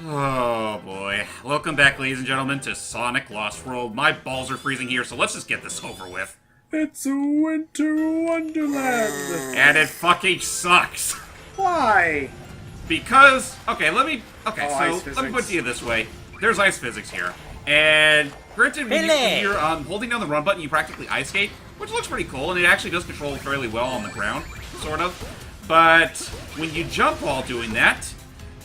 Oh boy. Welcome back, ladies and gentlemen, to Sonic Lost World. My balls are freezing here, so let's just get this over with. It's a winter wonderland. And it fucking sucks. Why? Because, let me put it to you this way. There's ice physics here. And granted, when you're holding down the run button, you practically ice skate, which looks pretty cool, and it actually does control fairly well on the ground, sort of. But when you jump while doing that,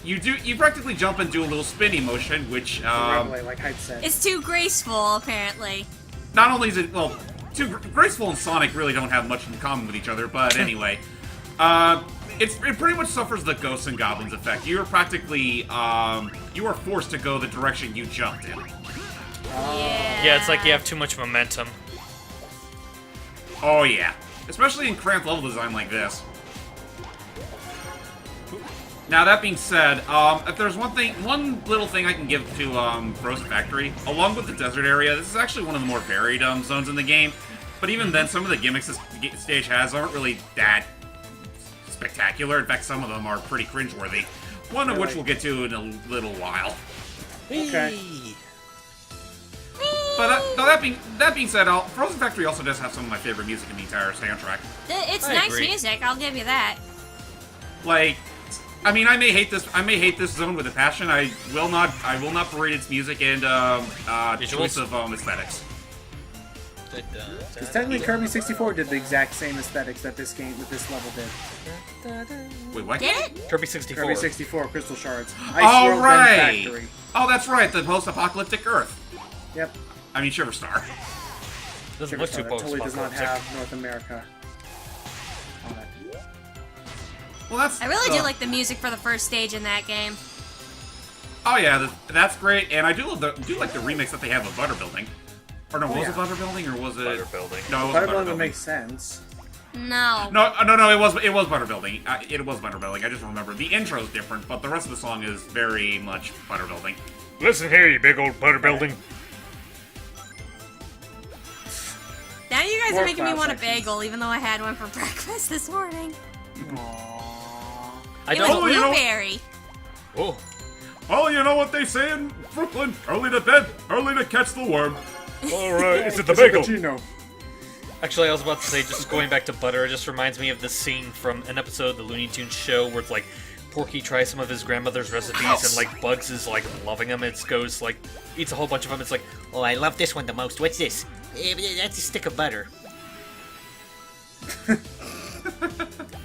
you practically jump and do a little spinny motion, which like Hype said. It's too graceful, apparently. Not only is it too graceful and Sonic really don't have much in common with each other, but anyway, it pretty much suffers the Ghosts and Goblins effect. You're practically you are forced to go the direction you jumped in. Yeah, it's like you have too much momentum. Oh yeah, especially in cramped level design like this. Now, that being said, if there's one little thing I can give to Frozen Factory, along with the desert area, this is actually one of the more varied zones in the game. But even then, some of the gimmicks this stage has aren't really that spectacular. In fact, some of them are pretty cringeworthy. One of which we'll get to in a little while. Okay. But that being said, Frozen Factory also does have some of my favorite music in the entire soundtrack. It's nice music, I'll give you that. Like, I mean, I may hate this zone with a passion. I will not berate its music and choice of aesthetics. Because technically Kirby 64 did the exact same aesthetics that this level did. Wait, what? Did it? Kirby 64. Kirby 64, Crystal Shards. Oh, World, right! Factory. Oh, that's right, the post-apocalyptic Earth. Yep. I mean, Shiverstar. Doesn't look too That totally does not post-apocalyptic. have North America on it. Well, that's... I really do like the music for the first stage in that game. Oh, yeah, that's great, and I do like the remix that they have of Butter Building. Or no, was it Butter Building, or was it... Butter Building. No, it wasn't Butter Butter Building Building. makes sense. No. No, it was Butter Building. It was Butter Building, I just remember. The intro's different, but the rest of the song is very much Butter Building. Listen here, you big old butter building. Now you guys More are making me want a sections. bagel, even though I had one for breakfast this morning. I It was don't know. blueberry. Oh, Well, you know what they say in Brooklyn? Early to bed, early to catch the worm. all right. Is it the bagel? Cappuccino. Actually, I was about to say, just going back to butter, it just reminds me of the scene from an episode of the Looney Tunes show where it's like Porky tries some of his grandmother's recipes and like Bugs is like loving them. It goes like eats a whole bunch of them. It's like, oh, I love this one the most. What's this? That's a stick of butter.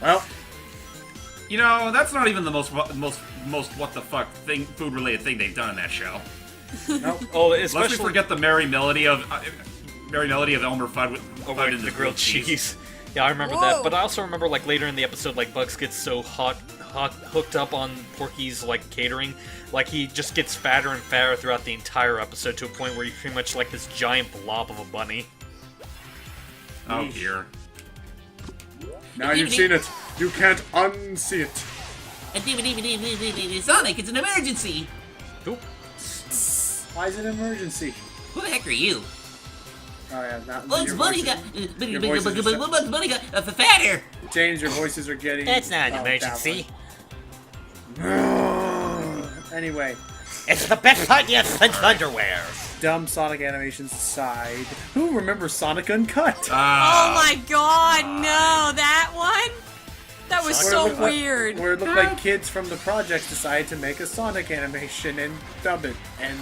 Well, You know, that's not even the most what the fuck food related thing they've done in that show. nope. Oh, Lest we especially forget the merry melody of Elmer Fudd with Fudd in the grilled cheese. Yeah, I remember Whoa. that. But I also remember like later in the episode, like Bugs gets so hooked up on Porky's like catering, like he just gets fatter and fatter throughout the entire episode to a point where he's pretty much like this giant blob of a bunny. Oh dear. Now you've seen it. You can't unsee it. Sonic, it's an emergency! Oop. Why is it an emergency? Who the heck are you? Oh yeah, not Bugs your Bunny voices- got... your voices are so- Bugs Bunny got fatter! James, your voices are getting... That's not an that emergency. one. Anyway, It's the best idea since underwear. dumb Sonic animations aside, who remembers Sonic Uncut? Oh my god, no, that one? That was Where it so looked like- weird. Where it looked like kids from the projects decided to make a Sonic animation and dub it and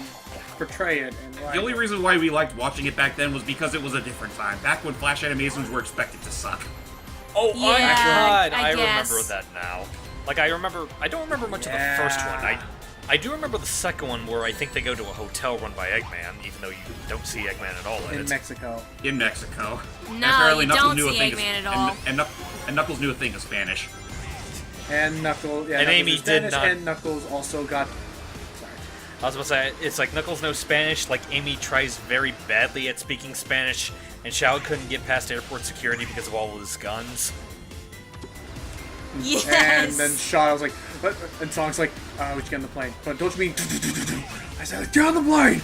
portray it. And The only reason why we liked watching it back then was because it was a different time. Back when Flash animations were expected to suck. Oh Yeah, my god, I I guess. remember that now. Like I don't remember much of the first one. I do remember the second one where I think they go to a hotel run by Eggman, even though you don't see Eggman at all in in it. Mexico. In Mexico. And No, apparently you Knuckles don't knew a see thing Eggman of, at all. And Knuckles knew a thing of Spanish. And Knuckles, yeah, And Knuckles Amy is did Spanish, not- And Knuckles also got. Sorry. I was about to say, it's like Knuckles knows Spanish, like Amy tries very badly at speaking Spanish, and Shao couldn't get past airport security because of all of his guns. Yes. And then Shaw was like, what? And Sonic's like, we should get on the plane. But don't you mean? I said, get on the plane.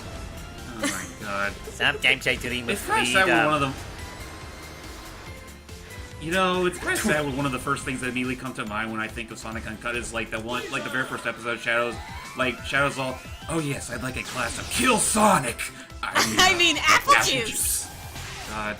Oh my god. Sometimes I dream of It's kind of sad when one of freedom. them. You know, it's kind of sad when one of the first things that immediately come to mind when I think of Sonic Uncut is like the very first episode of Shadows like Shadow's all, oh yes, I'd like a glass of Kill Sonic. I mean, apple juice. God.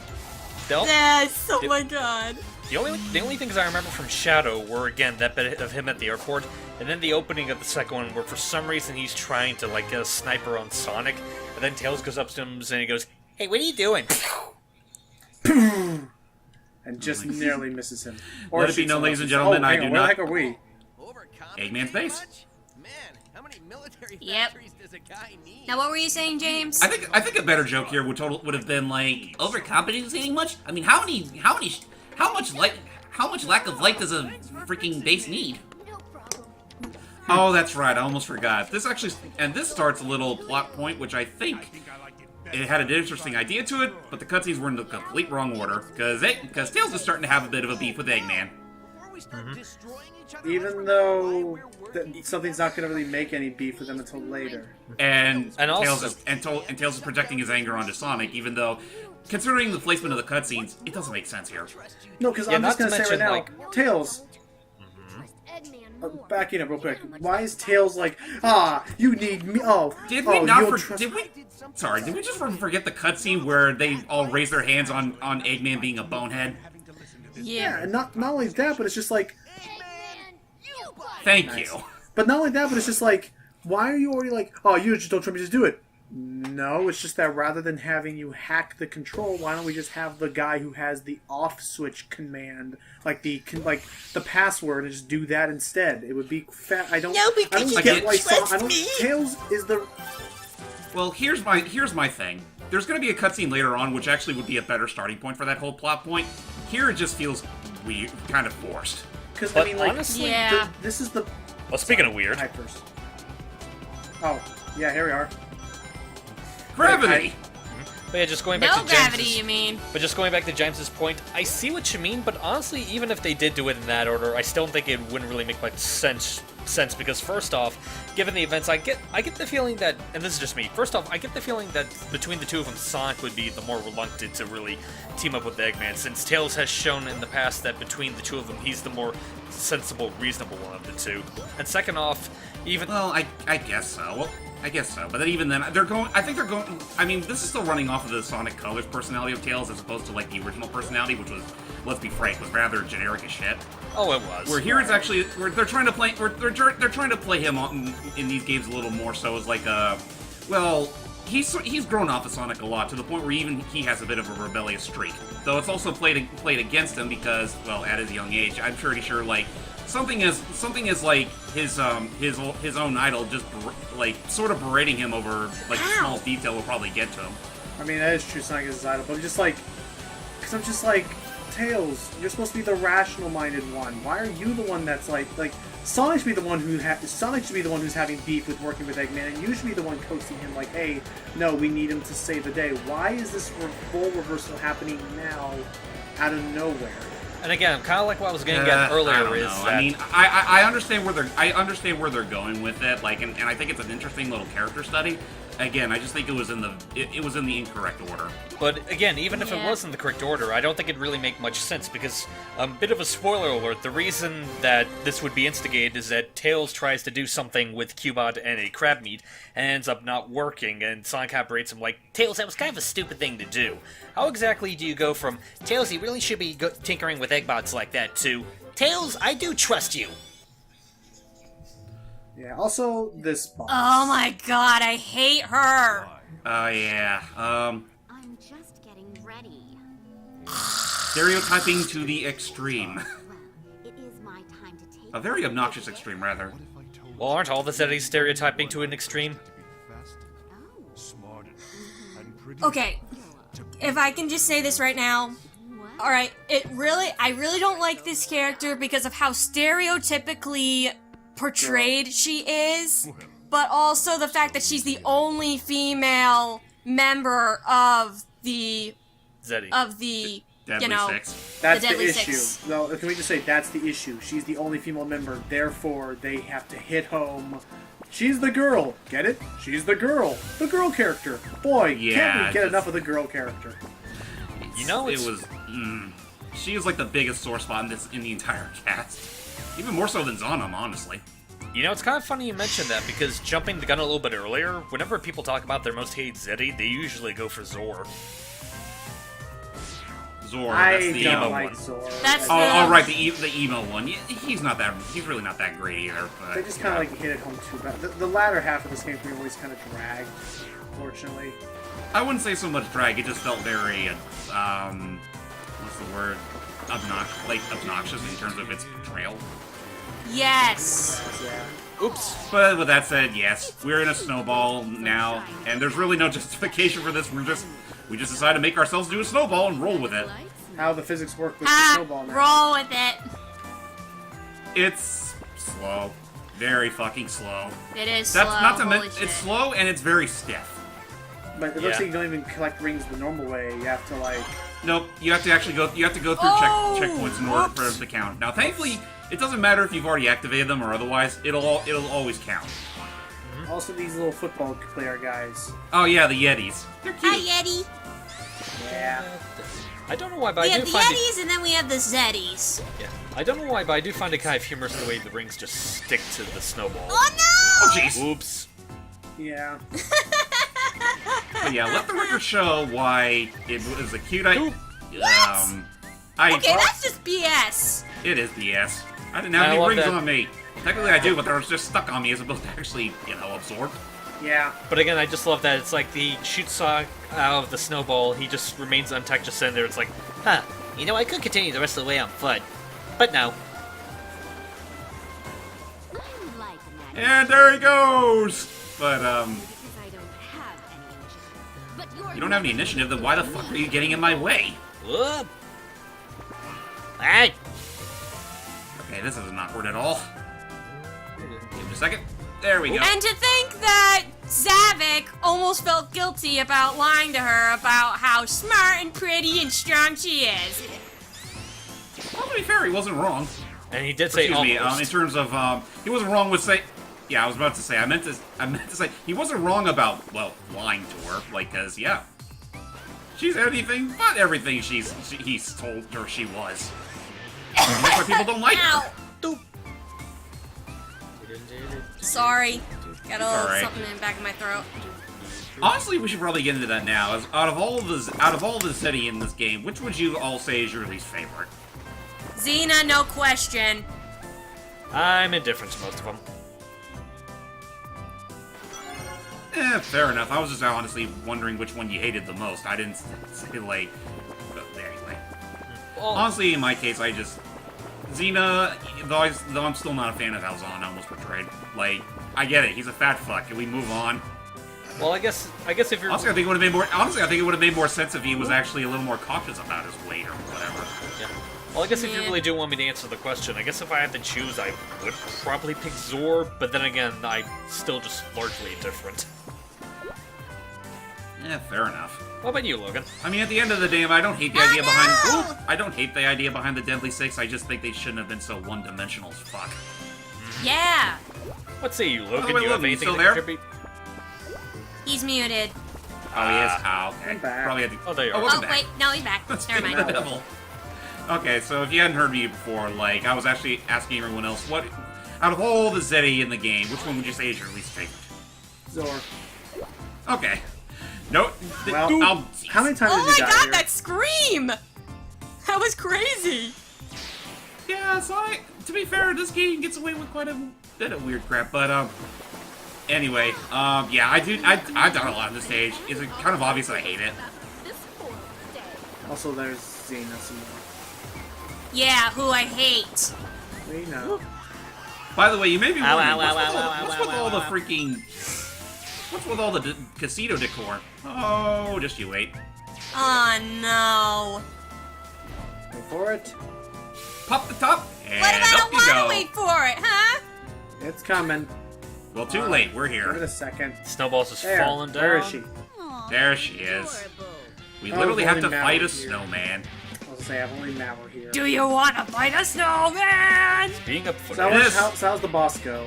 Yes, oh my god. The only things I remember from Shadow were, again, that bit of him at the airport, and then the opening of the second one where for some reason he's trying to, like, get a sniper on Sonic, and then Tails goes up to him and he goes, "Hey, what are you doing?" And just nearly misses him. Let it be known, ladies and gentlemen, I do where not... the heck are we? Eggman's base. Yep. Now, what were you saying, James? I think a better joke here would have been like, Overcompensating much? I mean, how much lack of light does a freaking base need? oh, that's right, I almost forgot. This starts a little plot point, which I think it had an interesting idea to it, but the cutscenes were in the complete wrong order, because Tails is starting to have a bit of a beef with Eggman. Even though something's not going to really make any beef with them until later. And also, Tails is projecting his anger onto Sonic, even though, considering the placement of the cutscenes, it doesn't make sense here. No, because I'm just going to say right now, like... Tails... backing up real quick. Why is Tails like, you need me? Did we just forget the cutscene where they all raise their hands on Eggman being a bonehead? Yeah, and not only that, but it's just like... Thank you. But not only that, but it's just like, why are you already like, oh, you just don't trust me, just do it? No, it's just that rather than having you hack the control, why don't we just have the guy who has the off switch command, like the password, and just do that instead? It would be I don't get why Tails is the... Well, here's my thing. There's going to be a cutscene later on, which actually would be a better starting point for that whole plot point. Here, it just feels weird, kind of forced. Because I mean, like, honestly, this is the... Well, speaking of weird... First. Oh, yeah, here we are. Gravity! But yeah, just going back No to gravity, James's, you mean? But just going back to James's point, I see what you mean, but honestly, even if they did do it in that order, I still think it wouldn't really make much sense because first off, given the events, I get the feeling that, and this is just me, first off, I get the feeling that between the two of them, Sonic would be the more reluctant to really team up with Eggman, since Tails has shown in the past that between the two of them, he's the more sensible, reasonable one of the two. And second off, even... Well, I guess so. Well, I guess so. But then even then, I mean, this is still running off of the Sonic Colors personality of Tails as opposed to, like, the original personality, which was, let's be frank, was rather generic as shit. Oh, it was. Where here it's actually, where they're trying to play him in these games a little more so as like a, well, he's grown off of Sonic a lot to the point where even he has a bit of a rebellious streak. Though it's also played against him because, well, at his young age, I'm pretty sure like something as like his own idol just like sort of berating him over like the smallest detail will probably get to him. I mean, that is true, Sonic is his idol, but I'm just like, Tails, you're supposed to be the rational-minded one. Why are you the one that's like Sonic should be the one who's having beef with working with Eggman, and you should be the one coaxing him like, hey, no, we need him to save the day. Why is this role reversal happening now, out of nowhere? And again, kind of like what I was getting at earlier I don't is know. that... I mean, I understand where they're going with it, like, and I think it's an interesting little character study. Again, I just think it was in the incorrect order. But again, even if it was in the correct order, I don't think it'd really make much sense because, bit of a spoiler alert, the reason that this would be instigated is that Tails tries to do something with Cubot and a crab meat and ends up not working, and Sonic berates him like, Tails, that was kind of a stupid thing to do. How exactly do you go from, Tails, you really should be tinkering with Eggbots like that, to, Tails, I do trust you? Yeah, also this boss. Oh my god, I hate her! Oh, yeah. I'm just getting ready. Stereotyping to the extreme. It is my time to take A very obnoxious extreme, rather. Well, aren't all the settings stereotyping to an extreme? Okay, if I can just say this right now. Alright, I really don't like this character because of how stereotypically portrayed she is, but also the fact that she's the only female member of the Zeddy. Deadly Six. That's the the Deadly issue. Six. No, can we just say that's the issue? She's the only female member, therefore they have to hit home. She's the girl. Get it? She's the girl. The girl character. Boy, can't we get enough of the girl character? You know, She is like the biggest sore spot in the entire cast. Even more so than Zonum, honestly. You know, it's kind of funny you mentioned that, because jumping the gun a little bit earlier, whenever people talk about their most hated Zeddy, they usually go for Zor. Zor, I that's the emo don't like one. Zor. That's Oh, right, the emo one. He's really not that great either. But, They just kind of like hit it home too bad. The latter half of this game for me always kind of dragged, unfortunately. I wouldn't say so much drag. It just felt very, what's the word? Obnoxious in terms of its trail. Yes. Yeah. Oops. But with that said, yes, we're in a snowball now, and there's really no justification for this. We just decided to make ourselves do a snowball and roll with it. How the physics work with the snowball now. Roll with it. It's slow, very fucking slow. It is That's slow. not to Holy mention shit. it's slow and it's very stiff. But it looks like you don't even collect rings the normal way. You have to like. Nope, you have to actually go. You have to go through checkpoints in order for it to count. Now, thankfully, it doesn't matter if you've already activated them or otherwise. It'll always count. Also, these little football player guys. Oh yeah, the Yetis. They're cute. Hi, Yeti. Yeah. I don't know why, but We I have do the find Yetis, and then we have the Zeddies. Yeah. I don't know why, but I do find it kind of humorous the way the rings just stick to the snowball. Oh no! Oh jeez. Oops. Yeah. But yeah, let the record show why it was a cute idea. Okay, that's just BS. It is BS. I didn't have I any love rings that. on me. Technically I do, but they're just stuck on me as opposed to actually, absorbed. Yeah. But again, I just love that it's like the shoots out of the snowball, he just remains untouched, just sitting there. It's like, Huh. You know, I could continue the rest of the way on foot. But no. I'm liking that. And there he goes! But, Because I don't have any initiative. But you're you don't have any initiative, then why the fuck are you getting in my way? Whoop. Hey. Okay, this isn't awkward at all. Give it a second. There we go. And to think that Zavik almost felt guilty about lying to her about how smart and pretty and strong she is. Well, to be fair, he wasn't wrong. and he did say Excuse me, almost. in terms of, he wasn't wrong with say... Yeah, I was about to say, I meant to say, he wasn't wrong about, well, lying to her, like, cause, yeah. She's anything but everything he's told her she was. And that's why people don't like her. Ow! Sorry. Got a little Alright. something in the back of my throat. Honestly, we should probably get into that now. As out of all the Zeddy in this game, which would you all say is your least favorite? Xena, no question. I'm indifferent to most of them. Fair enough. I was just honestly wondering which one you hated the most. I didn't say, like... But anyway. Well, Honestly, in my case, I just... Xena, though I'm still not a fan of how Zahn was portrayed. Like, I get it. He's a fat fuck. Can we move on? well, I guess if you're Honestly, I think it would have made more. Honestly, I think it would have made more sense if he was actually a little more cautious about his weight or whatever. yeah. Well, I guess if you Yeah. really do want me to answer the question, I guess if I had to choose, I would probably pick Zor. But then again, I'm still just largely indifferent. Yeah, fair enough. What about you, Logan? I mean, at the end of the day, I don't hate the idea behind. Ooh, I don't hate the idea behind the Deadly Six. I just think they shouldn't have been so one-dimensional as fuck. Yeah. What say you, Logan? way, Do you have Logan, you anything still to there? contribute? He's muted. Oh, he is. Oh, okay. I'm back. Probably had to. Oh, there you Oh, are. welcome Oh, back. wait. No, he's back. Never The mind. devil. Okay, so if you hadn't heard me before, like, I was actually asking everyone else, what, out of all the Zeddy in the game, which one would you say is your least favorite? Zor. Okay. No. Well, I'll, How many times Oh did my you die god, here? that scream! That was crazy. yeah, Sonic, to be fair, this game gets away with quite a bit of weird crap, but, anyway, yeah, I've done a lot on this stage. Is it kind of obvious that I hate it? Also, there's Xena some more. Yeah, who I hate. We know. By the way, you may be Ow, wondering, ow, ow, ow, ow, what's ow, with ow, all the ow. freaking... What's with all the casino decor? Oh, just you wait. Oh no. Go for it. Pop the top, and What if I up don't you want to go. wait for it, huh? It's coming. Well, too late, we're Give it here. a second. Snowball's just There. falling down. Where is she? There she is. We Oh, literally have to Golden fight a Mountain here. snowman. I was gonna say, I've only Mauer here. Do you want to fight a snowman? Being up for So Yes. how's the boss go?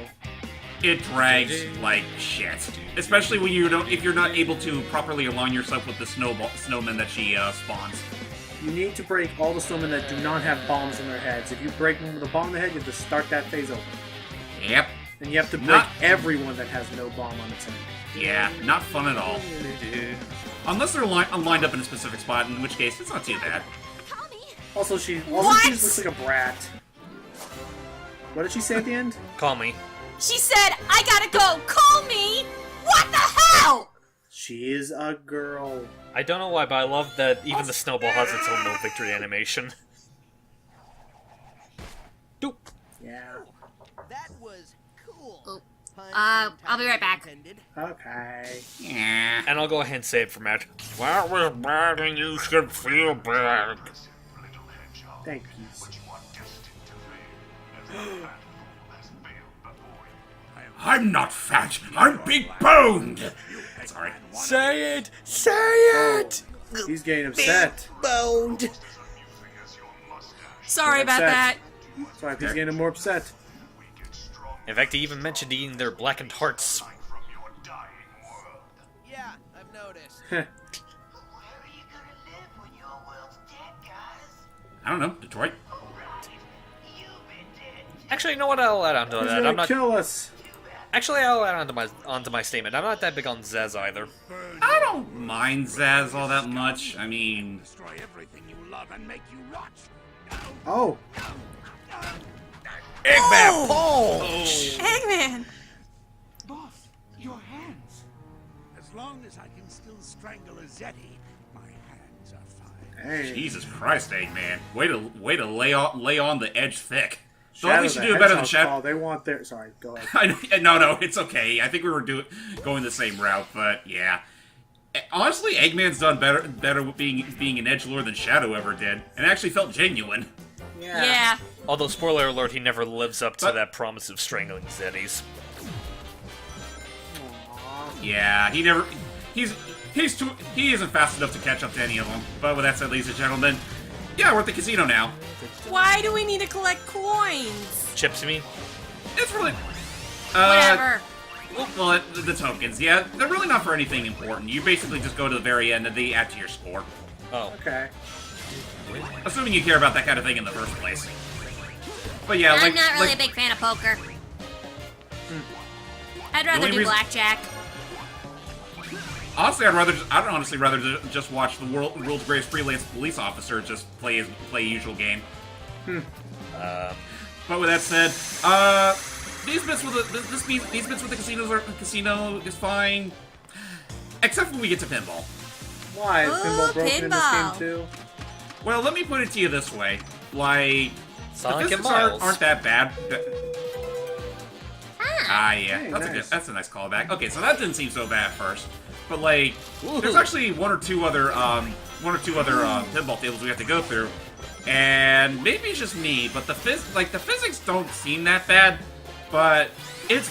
It drags like shit. Especially when you don't, if you're not able to properly align yourself with the snowman that she spawns. You need to break all the snowmen that do not have bombs in their heads. If you break them with a bomb in the head, you have to start that phase over. Yep. And you have to break Not- everyone that has no bomb on its head. Yeah, not fun at all. Unless they're lined up in a specific spot, in which case it's not too bad. Call me. Also, she just looks like a brat. What did she say at the end? Call me. She said, I gotta go, call me! What the hell? She is a girl. I don't know why, but I love that even the snowball has its own little victory animation. Doop. Yeah. That was cool. Oh. I'll be right back. Okay. Yeah. And I'll go ahead and say it for Matt. That was bad and you should feel bad. Thank you. I'm not fat. I'm big-boned. Sorry. Say it! Say it! He's getting upset. Boned. Sorry about Upset. that. Sorry, he's getting more upset. In fact, he even mentioned eating their blackened hearts. Yeah, I've noticed. I don't know. Detroit? Actually, you know what? I'll add on to He's that. gonna kill us. Actually, I'll add onto my statement. I'm not that big on Zez either. I don't mind Zaz all that much. I mean... Oh. Eggman Oh. Eggman! Boss, your hands. As long as I can still strangle a Zeti, my hands are fine. Hey. Jesus Christ, Eggman. Way to lay on the edge thick. So Shadow we should the do it better than Hedgehog's Shadow. call. They want their... Sorry, go ahead. No, it's okay. I think we were going the same route, but yeah. Honestly, Eggman's done better with being an edgelord than Shadow ever did, and it actually felt genuine. Yeah. Although, spoiler alert, he never lives up to But- that promise of strangling Zetis. Yeah, he isn't fast enough to catch up to any of them. But with that said, ladies and gentlemen, yeah, we're at the casino now. Why do we need to collect coins? Chips, you mean? It's really Whatever. well, the tokens, yeah, they're really not for anything important. You basically just go to the very end and they add to your score. Oh. Okay. Assuming you care about that kind of thing in the first place. But yeah, I'm not really like, a big fan of poker. I'd rather only do reason- blackjack. honestly, I'd honestly rather just watch the world's greatest freelance police officer just play a usual game. But with that said, these bits with the casino is fine, except when we get to pinball. Why? Is Ooh, pinball broken in this game pinball. too? Well, let me put it to you this way: like, Sonic the and physics Miles. aren't that bad. Yeah, Hey, nice. that's a nice callback. Okay, so that didn't seem so bad at first, but like, there's actually one or two other pinball tables we have to go through, and maybe it's just me, but the physics don't seem that bad, but it's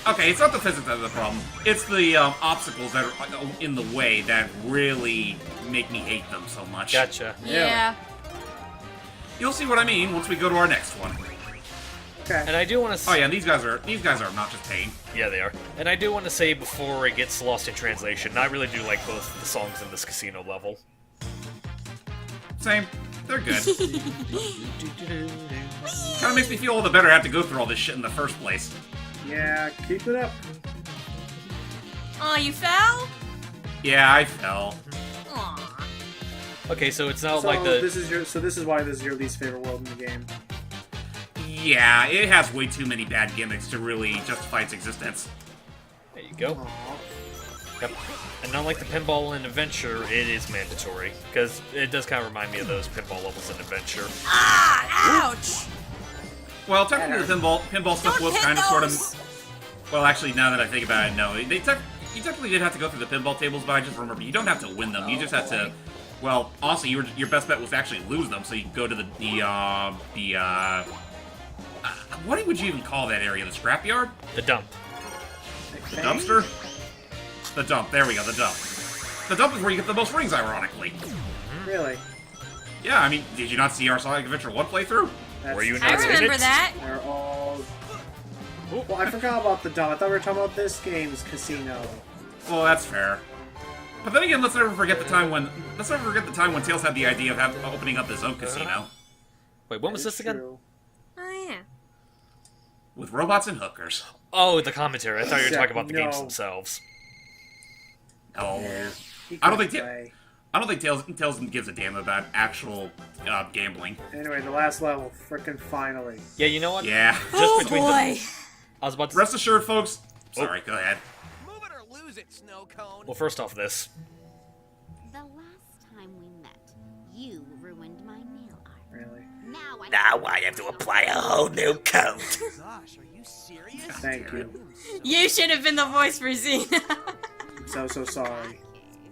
okay. It's not the physics that's the problem. It's the obstacles that are in the way that really make me hate them so much. Gotcha. Yeah. You'll see what I mean once we go to our next one. Okay. And I do want to. Oh yeah, and these guys are not just pain. Yeah, they are. And I do want to say before it gets lost in translation, I really do like both the songs in this casino level. Same. They're good. Kind of makes me feel all the better I have to go through all this shit in the first place. Yeah, keep it up. Oh, you fell? Yeah, I fell. Aw. Okay, so it's not So like the. this is why this is your least favorite world in the game. Yeah, it has way too many bad gimmicks to really justify its existence. There you go. Aw. Yep. And unlike the pinball in Adventure, it is mandatory because it does kind of remind me of those pinball levels in Adventure. Ah! Ouch! Well, technically the pinball stuff Don't was hit kind of sort those! of... Well, actually, now that I think about it, no. You technically did have to go through the pinball tables, but I just remember you don't have to win them. You just have to... Well, honestly, your best bet was to actually lose them, so you can go to what would you even call that area? The scrapyard? The dump. The dumpster? The dump. There we go, the dump. The dump is where you get the most rings, ironically. Really? Yeah, I mean, did you not see our Sonic Adventure 1 playthrough? That's Were you I not in remember it? that. They're all... Well, I forgot about the dump. I thought we were talking about this game's casino. Well, that's fair. But then again, let's never forget the time when Tails had the idea of opening up his own casino. Wait, when was this again? True. Oh, yeah. with robots and hookers. Oh, the commentary. I thought you were Yeah, talking about the games no. themselves. Oh, He I don't can't think play. I don't think Tales gives a damn about actual gambling. Anyway, the last level, frickin' finally. Yeah, you know what? Yeah. Oh between boy. I was about to... Rest assured, folks. Sorry, go ahead. Move it or lose it, snow cone. Well, first off, this. The last time we met, you ruined my nail art. Really? Now I have to apply a whole new coat. Gosh, are you serious? Thank you. You should have been the voice for Xena. So sorry.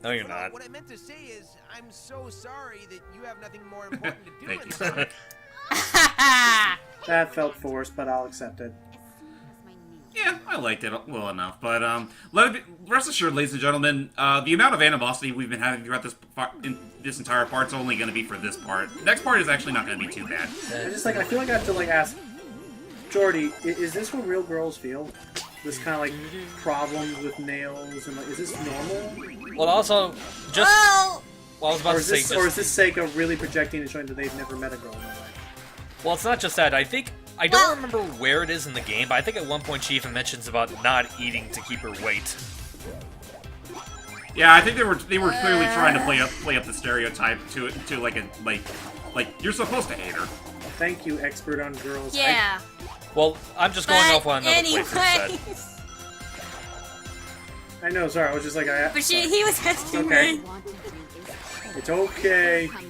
No, you're not. What I meant to say is, I'm so sorry that you have nothing more important to do Thank in you, life. Sonic. That felt forced, but I'll accept it. Yeah, I liked it well enough, but rest assured, ladies and gentlemen, the amount of animosity we've been having throughout this entire part's only going to be for this part. Next part is actually not going to be too bad. I feel like I have to ask, Jordy, is this what real girls feel? This kind of problems with nails and is this normal? Well, also, just... Well, Well, I was about to say... Or is this Seika really projecting and showing that they've never met a girl in their life? Well, it's not just that. I think... I don't remember where it is in the game, but I think at one point she even mentions about not eating to keep her weight. Yeah, I think they were clearly trying to play up the stereotype to you're supposed to hate her. Thank you, expert on girls. yeah. Well, I'm just going off what another playthrough said. I know, sorry, I was just But he was asking Okay. me. It's okay. Well,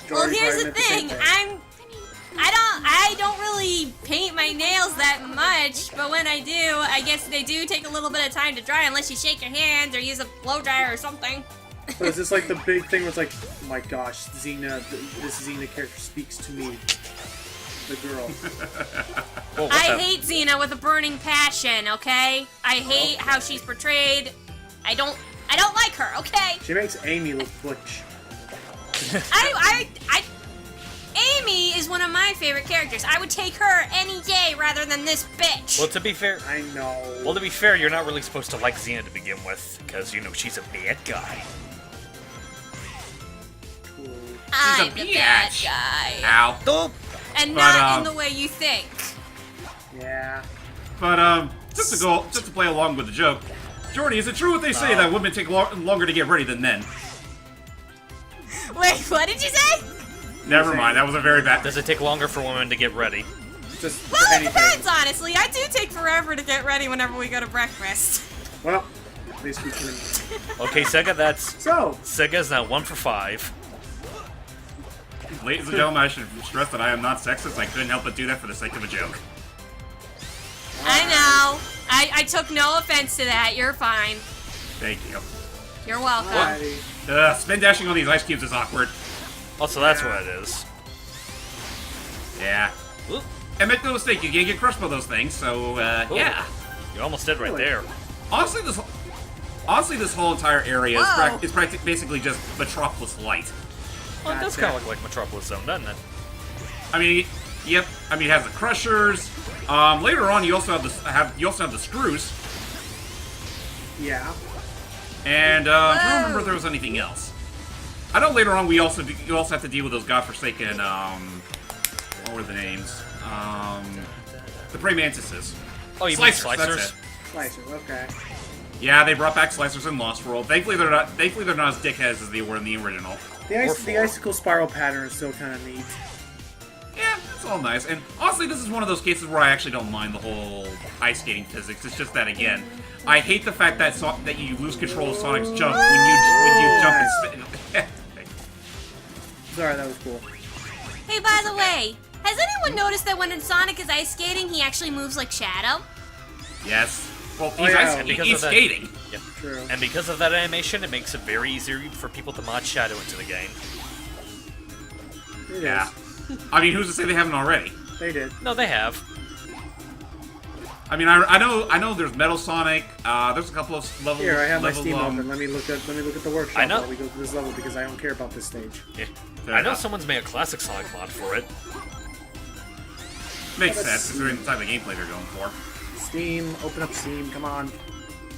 Jordy here's probably the meant same thing. I don't really paint my nails that much, but when I do, I guess they do take a little bit of time to dry unless you shake your hands or use a blow dryer or something. But is this the big thing where it's oh my gosh, Xena, this Xena character speaks to me, the girl. Well, I hate Xena with a burning passion, okay? I hate how she's portrayed. I don't like her, okay? She makes Amy look butch. Amy is one of my favorite characters. I would take her any day rather than this bitch. Well, to be fair... I know. Well, to be fair, you're not really supposed to like Xena to begin with, because, she's a bad guy. Cool. I'm She's a the bad bitch. guy. Ow. Dope. And But, not in the way you think. Yeah. But just to play along with the joke, Jordy, is it true what they say that women take longer to get ready than men? Wait, what did you say? Never mind, that was a very bad. Does it take longer for women to get ready? Just Well, it anything. depends, honestly. I do take forever to get ready whenever we go to breakfast. Well, at least we can. Okay, Sega, that's... So, Sega's now 1 for 5. Ladies and gentlemen, I should stress that I am not sexist. I couldn't help but do that for the sake of a joke. I know. I took no offense to that. You're fine. Thank you. You're welcome. alrighty. Spin dashing on these ice cubes is awkward. Also, that's what it is. Yeah. Oop. And make no mistake, you can't get crushed by those things, so, yeah. You almost did right there. Honestly, this whole entire area Whoa. is basically just Metropolis Light. Well, it does kind of look like Metropolis Zone, doesn't it? I mean, yep. I mean, it has the crushers. Later on, you also have the screws. Yeah. And I don't remember if there was anything else. I know later on you also have to deal with those godforsaken what were the names? The prey mantises. Oh, you mean Slicers, that's slicers? it. Slicers, okay. Yeah, they brought back slicers in Lost World. Thankfully they're not as dickheads as they were in the original. The icicle spiral pattern is still kind of neat. Yeah, it's all nice. And honestly, this is one of those cases where I actually don't mind the whole ice skating physics. It's just that again, I hate the fact that that you lose control of Sonic's jump when you jump and spin. Sorry, that was cool. Hey, by the way, has anyone noticed that when Sonic is ice skating, he actually moves like Shadow? Yes. Well, Oh, he's yeah, ice because he's of that- skating. Yep. True. And because of that animation, it makes it very easy for people to mod Shadow into the game. It Yeah. is. I mean, who's to say they haven't already? They did. No, they have. I mean, I know there's Metal Sonic. There's a couple of levels. Here, I have my Steam open. Let me look at the workshop I know. while we go through this level because I don't care about this stage. Yeah. Fair I know enough. someone's made a classic Sonic mod for it. Makes sense considering the type of gameplay they're going for. Steam, open up Steam, come on.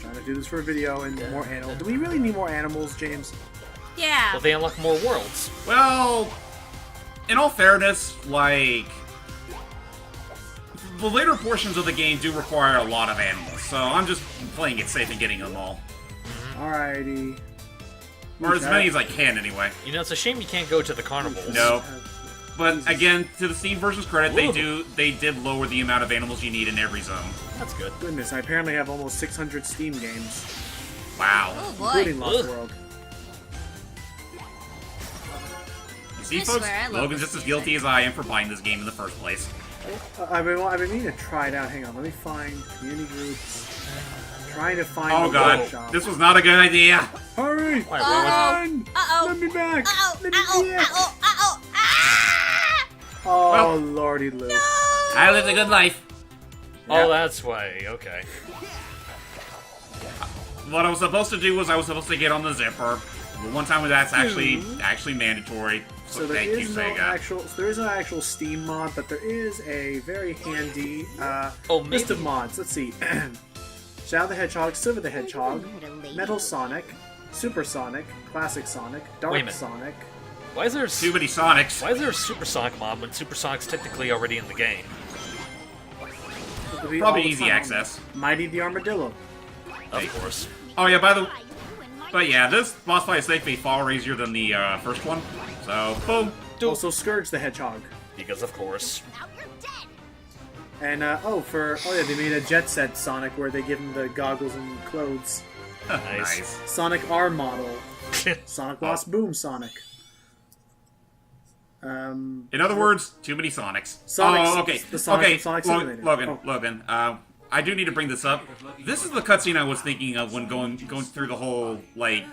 Trying to do this for a video and more animals. Do we really need more animals, James? Yeah. Well, they unlock more worlds. Well, in all fairness, the later portions of the game do require a lot of animals, so I'm just playing it safe and getting them all. Alrighty. Or as many as I can, anyway. You know, it's a shame you can't go to the carnivals. No. But again, to the Steam version's credit, they did lower the amount of animals you need in every zone. That's good. Goodness, I apparently have almost 600 Steam games, Wow. Oh boy. including Lost World. You see, I folks, swear, I love Logan's this just as game. guilty as I am for buying this game in the first place. I've been meaning to try it out. Hang on, let me find community groups. Trying to find Oh the god, workshop. this was not a good idea. Hurry! Why, where was Run! Uh-oh. Let me back! Uh-oh. Let me Uh-oh. back! Uh-oh. Uh-oh. Ah! Oh, Well. lordy Lou. I lived a good life. Oh, that's why. Okay. What I was supposed to do was I was supposed to get on the zipper. The one time that's actually mandatory. So there thank you, is no Sega. actual. So there is no actual Steam mod, but there is a very handy list of maybe. mods. Let's see. Shadow the Hedgehog, Silver the Hedgehog, Metal Sonic, Super Sonic, Classic Sonic, Wait a Dark minute. Sonic. Why is there Too many Sonics. Why is there a Supersonic mod when Supersonic's technically already in the game? It'll be Probably all the easy time. access. Mighty the Armadillo. Of course. Oh yeah, by the but yeah, this boss fight is thankfully far easier than the first one. So boom. Also Scourge the Hedgehog. Because of course. And they made a Jet Set Sonic where they give him the goggles and clothes. Nice. Sonic R model. Sonic Lost Boom Sonic. In other words, too many Sonics. Sonic's- Oh, okay. the Sonic okay, from Sonic Lo- Simulator. Logan, Oh. Logan. I do need to bring this up. This is the cutscene I was thinking of when going through the whole like.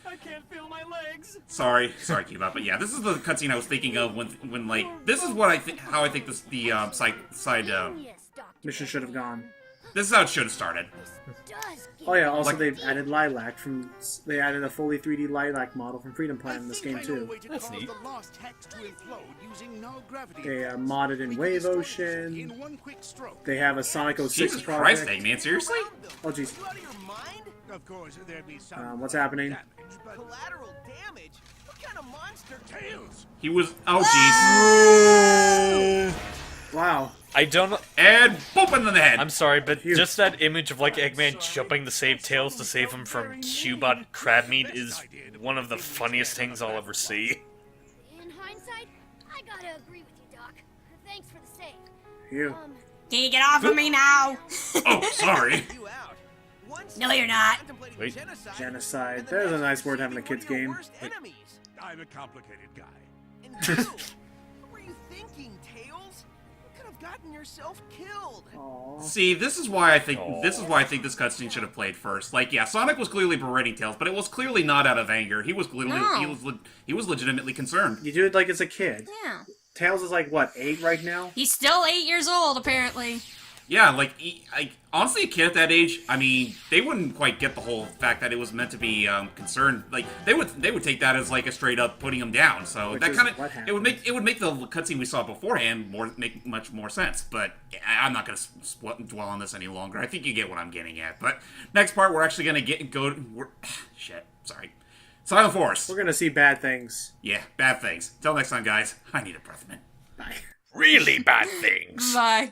I can't feel my legs. Sorry, Cuba, but yeah, this is the cutscene I was thinking of when like this is what I think how I think this the side Mission should have gone. this is how it should have started. Oh yeah, also Like- they've added Lilac they added a fully 3D Lilac model from Freedom Plan in this game too. That's neat. They modded in Wave Ocean. They have a Sonic 06 Jesus Christ, project. Eggman, seriously? Oh jeez. You out of your mind? Of course, there'd be some What's happening? damage, but Collateral damage? What kind of monster? tails. He was oh jeez. Wow. I don't. And boop in the head. I'm sorry, but Phew. just that image of like Eggman jumping to save Tails to save him from Cubot crab meat is one of the funniest things I'll ever see. In hindsight, I gotta agree with you, Doc. Thanks for the save. Phew. Can you get off of me now? Oh, sorry. You out. Once No, you're not. contemplating Wait. Genocide. There's a nice word having a kid's One of your game. worst enemies. I'm a complicated guy. And you? What were you thinking, Tails? You could have gotten yourself killed. Aww. See, this is why I think this cutscene should have played first. Like, yeah, Sonic was clearly berating Tails, but it was clearly not out of anger. He was clearly No. he was legitimately concerned. You do it like as a kid. Yeah. Tails is like what, 8 right now? He's still 8 years old, apparently. Yeah, like honestly, a kid at that age, I mean, they wouldn't quite get the whole fact that it was meant to be concerned. Like they would take that as like a straight up putting him down. So Which that is kind what of it would make the cutscene we saw beforehand make much more sense. But I'm not gonna dwell on this any longer. I think you get what I'm getting at. But next part, we're actually gonna shit. Sorry, Silent Forest. We're gonna see bad things. Yeah, bad things. Till next time, guys. I need a breath mint. Bye. Really bad things. Bye.